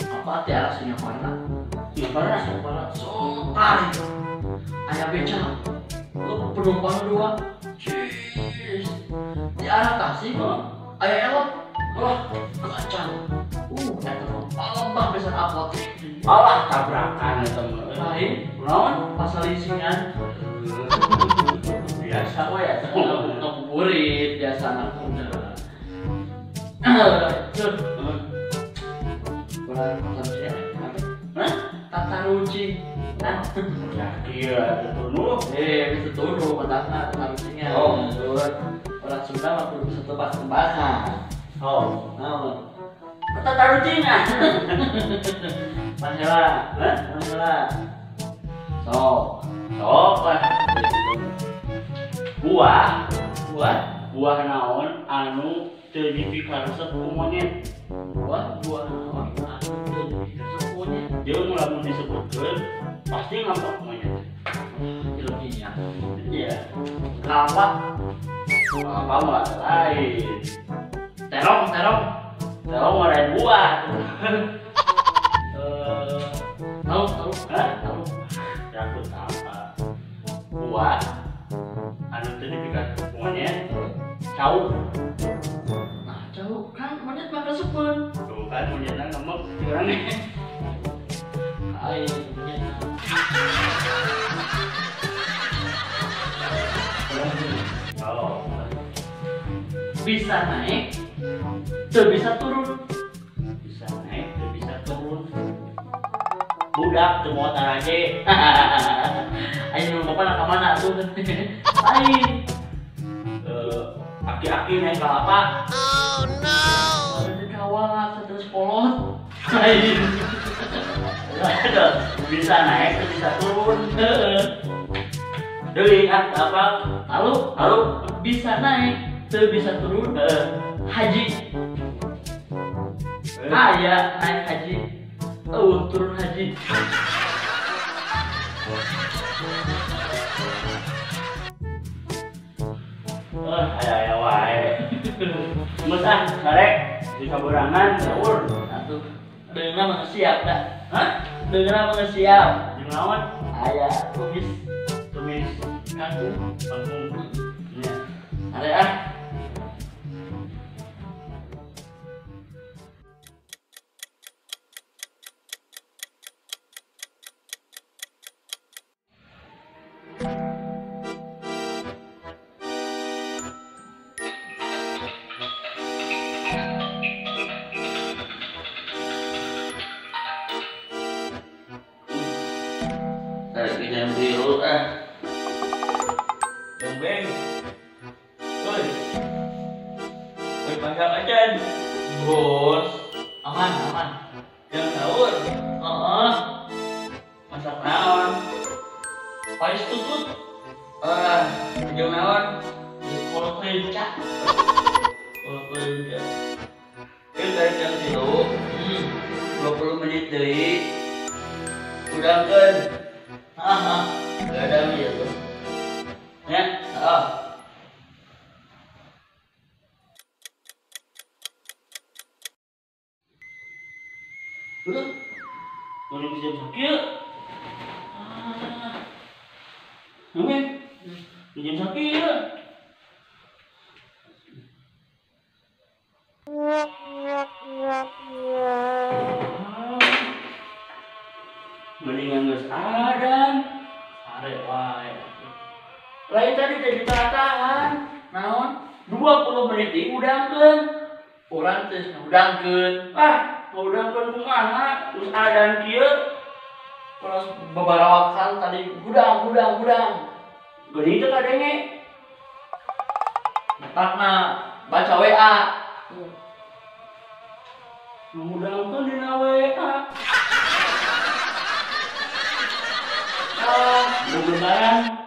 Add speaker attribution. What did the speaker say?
Speaker 1: Apa hati alasannya mana? Ya karena sotar ayah beca lu penumpang dua cheers di arah Tasik ayah elok kacang malam bang besar apotek
Speaker 2: Alah tabrakan itu
Speaker 1: lain naon pasal leasingan
Speaker 2: biasa we ya
Speaker 1: ngabuburit biasa anak muda cud bulan konsumsi tata ruci
Speaker 2: ya iya tunuh
Speaker 1: bisa tuduh pendaftar tata rucinya orang Sunda waktu bisa tebak-tebakan tata rucinya Manhela sok
Speaker 2: lah buah naon anu teu dipikaresep ku monyet
Speaker 1: buah naon anu teu sepunya
Speaker 2: jeung lamun disebutkeun pasti ngambek monyet
Speaker 1: ilmiah
Speaker 2: iya
Speaker 1: apa
Speaker 2: mah lain
Speaker 1: terong
Speaker 2: mah lain buah
Speaker 1: tahu
Speaker 2: takut apa buah anu teu dipikaresep ku monyet cau
Speaker 1: nah jauh kan monyet mah kesepen
Speaker 2: tuh kan monyetna ngambek curang
Speaker 1: ai monyet bisa naik tuh bisa turun
Speaker 2: bisa naik tuh bisa turun budak teu motor aja
Speaker 1: ayo nu bapak nak mana tuh lain
Speaker 2: aki-aki naik kelapa
Speaker 1: ada kawal terus polot lain
Speaker 2: bisa naik tuh bisa turun deui apa
Speaker 1: lalu bisa naik tuh bisa turun haji ya naik haji turun haji
Speaker 2: aya wae geus karek di kaburangan saur
Speaker 1: atuh deungna mah siap dah deungna mah siap
Speaker 2: jeung naon
Speaker 1: aya tumis kangkung
Speaker 2: nya
Speaker 1: area
Speaker 2: Jangan biru Beng Woi panjang aja bos
Speaker 1: aman
Speaker 2: yang sahur masak naon
Speaker 1: pais tutut
Speaker 2: jeung naon
Speaker 1: kolot lenca
Speaker 2: kan dari jam 20 menit deui udangkeun gadang ieu tuh nya Mau bisa sakit? Jam sakit? Mendingan geus adan.
Speaker 1: are wae
Speaker 2: Lain tadi teh ditatahan.
Speaker 1: naon
Speaker 2: 20 menit diudangkeun.
Speaker 1: urang teh ngudangkeun
Speaker 2: Ngudangkeun kumaha? Terus adan kieu.
Speaker 1: terus beberapa kali tadi gudang
Speaker 2: Geuning teh kadenge.
Speaker 1: karena baca WA
Speaker 2: Ngudangkeun dina WA. Belum lebaran.